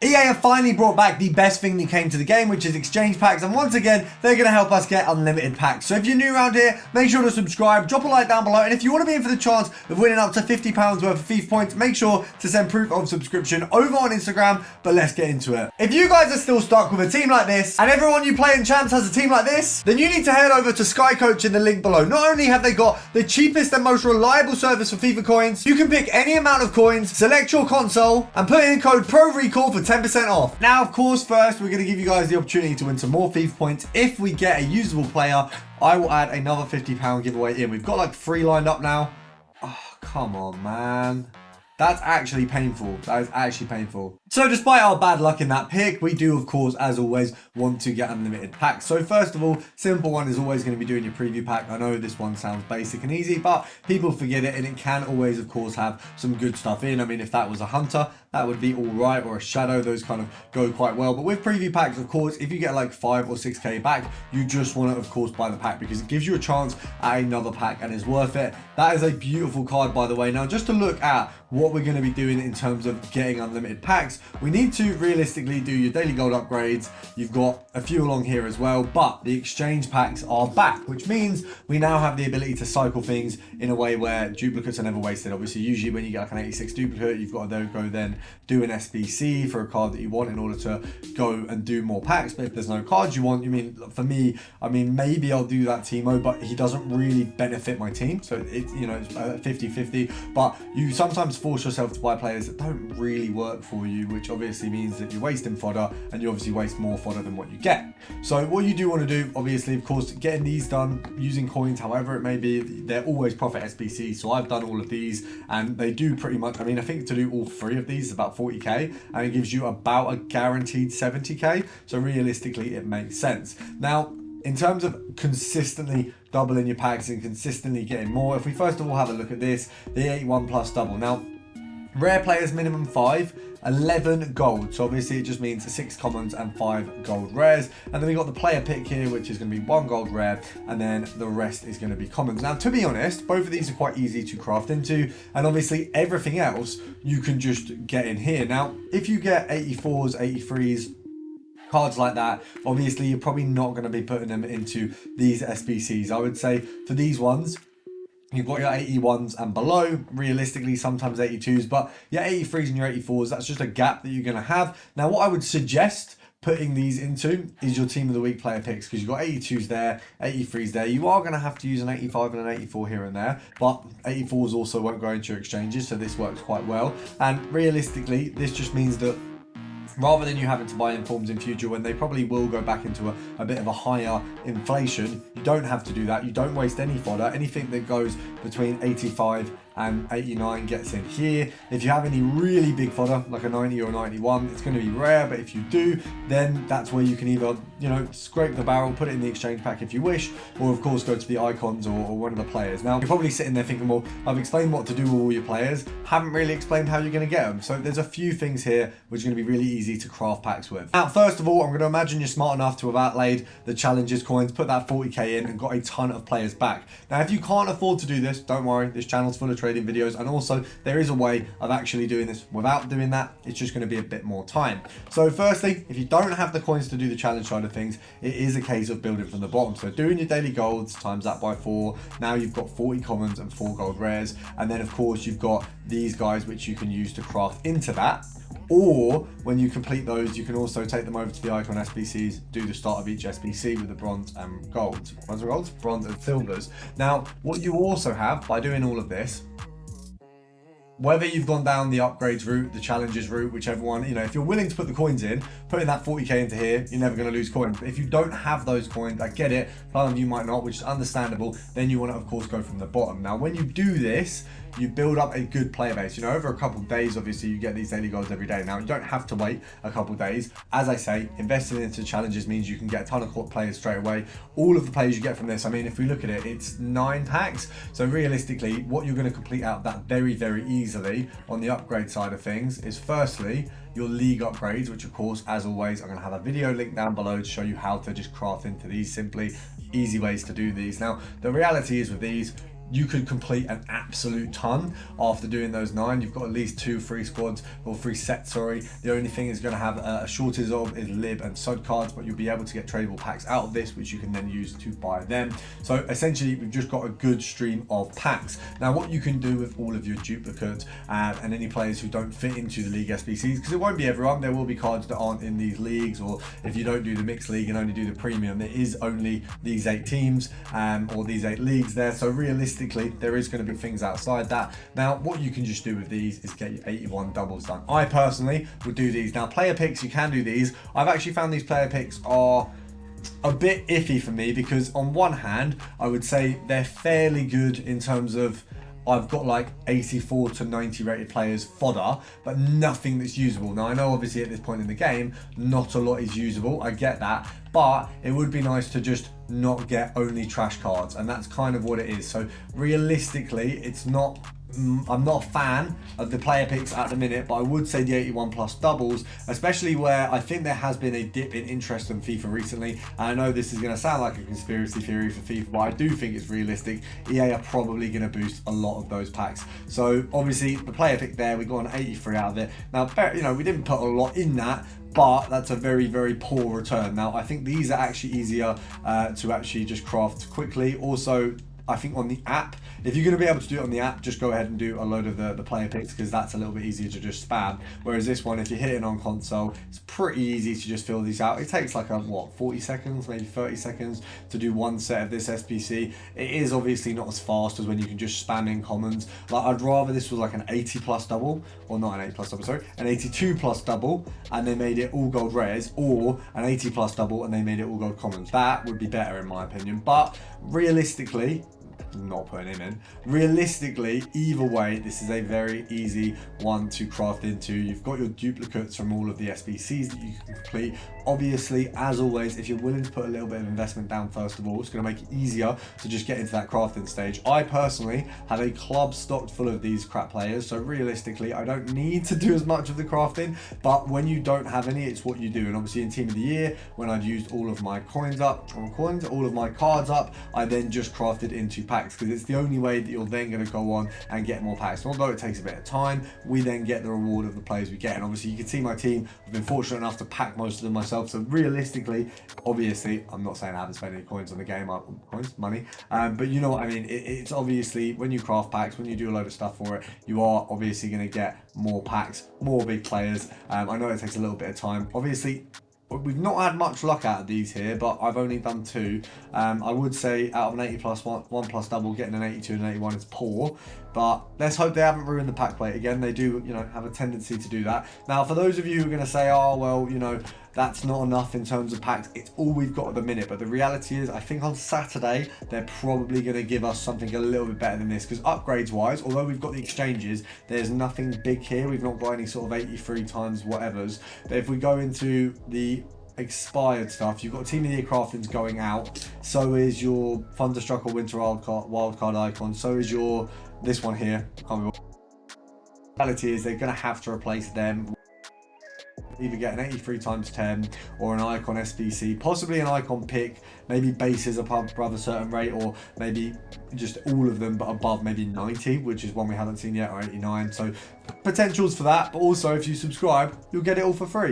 EA have finally brought back the best thing that came to the game, which is exchange packs, and once again, they're going to help us get unlimited packs. So if you're new around here, make sure to subscribe, drop a like down below, and if you want to be in for the chance of winning up to £50 worth of FIFA points, make sure to send proof of subscription over on Instagram, but let's get into it. If you guys are still stuck with a team like this, and everyone you play in Champs has a team like this, then you need to head over to Sky Coach in the link below. Not only have they got the cheapest and most reliable service for FIFA coins, you can pick any amount of coins, select your console, and put in code PRORECALL for 10% off. Now, of course, first, we're going to give you guys the opportunity to win some more FIFA points. If we get a usable player, I will add another £50 giveaway in. We've got like 3 lined up now. Oh, come on, man. That's actually painful. That is actually painful. So despite our bad luck in that pick, we do, of course, as always, want to get unlimited packs. So first of all, simple one is always going to be doing your preview pack. I know this one sounds basic and easy, but people forget it, and it can always, of course, have some good stuff in. I mean, if that was a hunter, that would be all right, or a shadow. Those kind of go quite well. But with preview packs, of course, if you get like 5 or 6k back, you just want to, of course, buy the pack because it gives you a chance at another pack and it's worth it. That is a beautiful card, by the way. Now, just to look at what we're going to be doing in terms of getting unlimited packs, we need to realistically do your daily gold upgrades. You've got a few along here as well, but the exchange packs are back, which means we now have the ability to cycle things in a way where duplicates are never wasted. Obviously, usually when you get like an 86 duplicate, you've got to go then do an SBC for a card that you want in order to go and do more packs. But if there's no cards you want, for me, maybe I'll do that Timo, but he doesn't really benefit my team. So it's 50-50, but you sometimes force yourself to buy players that don't really work for you, which obviously means that you're wasting fodder, and you obviously waste more fodder than what you get. So what you do want to do, obviously, of course, getting these done using coins, however it may be, they're always profit SBCs. So I've done all of these, and they do pretty much, I think to do all 3 of these is about 40k, and it gives you about a guaranteed 70k. So realistically, it makes sense. Now, in terms of consistently doubling your packs and consistently getting more, if we first of all have a look at this, the 81 plus double. Now, rare players minimum 5, 11 gold. So obviously it just means 6 commons and 5 gold rares. And then we got the player pick here, which is going to be 1 gold rare, and then the rest is going to be commons. Now, to be honest, both of these are quite easy to craft into, and obviously everything else you can just get in here. Now, if you get 84s, 83s, cards like that, obviously you're probably not going to be putting them into these SBCs. I would say for these ones, you've got your 81s and below, realistically sometimes 82s, but your 83s and your 84s, that's just a gap that you're going to have. Now, what I would suggest putting these into is your team of the week player picks, because you've got 82s there, 83s there. You are going to have to use an 85 and an 84 here and there, but 84s also won't go into your exchanges, so this works quite well. And realistically, this just means that rather than you having to buy informs in future when they probably will go back into a bit of a higher inflation, you don't have to do that. You don't waste any fodder. Anything that goes between 85 and 89 gets in here. If you have any really big fodder, like a 90 or a 91, it's going to be rare, but if you do, then that's where you can either, scrape the barrel, put it in the exchange pack if you wish, or of course go to the icons or one of the players. Now, you're probably sitting there thinking, well, I've explained what to do with all your players, haven't really explained how you're going to get them. So there's a few things here which are going to be really easy to craft packs with. Now, first of all, I'm going to imagine you're smart enough to have outlaid the challenges coins, put that 40k in, and got a ton of players back. Now, if you can't afford to do this, don't worry, this channel's full of trading videos, and also there is a way of actually doing this without doing that. It's just going to be a bit more time. So firstly, if you don't have the coins to do the challenge side of things, it is a case of building from the bottom. So doing your daily golds, times that by 4, now you've got 40 commons and 4 gold rares, and then of course you've got these guys which you can use to craft into that. Or when you complete those, you can also take them over to the icon SBCs, do the start of each SBC with the bronze and golds. Bronze and silvers. Now, what you also have by doing all of this, whether you've gone down the upgrades route, the challenges route, whichever one, if you're willing to put the coins in, putting that 40k into here, you're never going to lose coins. But if you don't have those coins, I get it, some of you might not, which is understandable, then you want to, of course, go from the bottom. Now, when you do this, you build up a good player base. Over a couple of days, obviously, you get these daily goals every day. Now, you don't have to wait a couple of days. As I say, investing into challenges means you can get a ton of players straight away. All of the players you get from this, if we look at it, it's 9 packs. So realistically, what you're going to complete out that very, very easily on the upgrade side of things is firstly, your league upgrades, which of course, as always, I'm going to have a video link down below to show you how to just craft into these simply, easy ways to do these. Now, the reality is with these, you could complete an absolute ton after doing those 9. You've got at least 2 free squads, or free sets, sorry. The only thing is going to have a shortage of is lib and sud cards, but you'll be able to get tradable packs out of this, which you can then use to buy them. So essentially, we've just got a good stream of packs. Now, what you can do with all of your duplicates and any players who don't fit into the League SBCs, because it won't be everyone, there will be cards that aren't in these leagues, or if you don't do the mixed league and only do the premium, there is only these 8 teams or these 8 leagues there. So realistically, there is going to be things outside that. Now, what you can just do with these is get your 81 doubles done. I personally would do these. Now, player picks, you can do these. I've actually found these player picks are a bit iffy for me, because on one hand, I would say they're fairly good in terms of I've got like 84 to 90 rated players fodder, but nothing that's usable. Now, I know obviously at this point in the game, not a lot is usable. I get that, but it would be nice to just not get only trash cards, and that's kind of what it is. So realistically, it's not, I'm not a fan of the player picks at the minute, but I would say the 81 plus doubles, especially where I think there has been a dip in interest in FIFA recently. And I know this is going to sound like a conspiracy theory for FIFA, but I do think it's realistic. EA are probably going to boost a lot of those packs. So obviously the player pick there, we got an 83 out of it. Now, you know, we didn't put a lot in that, but that's a very, very poor return. Now, I think these are actually easier to actually just craft quickly. Also, I think on the app, if you're going to be able to do it on the app, just go ahead and do a load of the player picks, because that's a little bit easier to just spam. Whereas this one, if you hit it on console, it's pretty easy to just fill these out. It takes like what, 40 seconds, maybe 30 seconds to do one set of this SBC. It is obviously not as fast as when you can just spam in commons. Like, I'd rather this was like an 80 plus double, or not an 80 plus double, sorry, an 82 plus double, and they made it all gold rares, or an 80 plus double and they made it all gold commons. That would be better in my opinion. But realistically, not putting him in. Realistically, either way, this is a very easy one to craft into. You've got your duplicates from all of the SBCs that you can complete. Obviously, as always, if you're willing to put a little bit of investment down first of all, it's going to make it easier to just get into that crafting stage. I personally have a club stocked full of these crap players, so realistically, I don't need to do as much of the crafting, but when you don't have any, it's what you do. And obviously in Team of the Year, when I'd used all of my coins up, all of my cards up, I then just crafted into packs, because it's the only way that you're then going to go on and get more packs. And although it takes a bit of time, we then get the reward of the players we get. And obviously you can see my team, I've been fortunate enough to pack most of them myself. So realistically, obviously, I'm not saying I haven't spent any coins on the game, money, but you know what I mean. It's obviously when you craft packs, when you do a load of stuff for it, you are obviously going to get more packs, more big players. I know it takes a little bit of time. Obviously, we've not had much luck out of these here, but I've only done 2. I would say out of an 80 plus one plus double, getting an 82 and an 81 is poor, but let's hope they haven't ruined the pack plate again. They do, you know, have a tendency to do that. Now, for those of you who are going to say, oh, well, you know, that's not enough in terms of packs, it's all we've got at the minute. But the reality is, I think on Saturday, they're probably going to give us something a little bit better than this, because upgrades wise, although we've got the exchanges, there's nothing big here. We've not got any sort of 83 times whatevers. But if we go into the expired stuff, you've got Team of the Year craftings going out, so is your Thunderstruck or Winter wildcard icon, so is your, this one here. The reality is they're going to have to replace them. Either get an 83 times 10 or an icon SBC, possibly an icon pick, maybe bases above a certain rate, or maybe just all of them but above maybe 90, which is one we haven't seen yet, or 89. So potentials for that, but also if you subscribe, you'll get it all for free.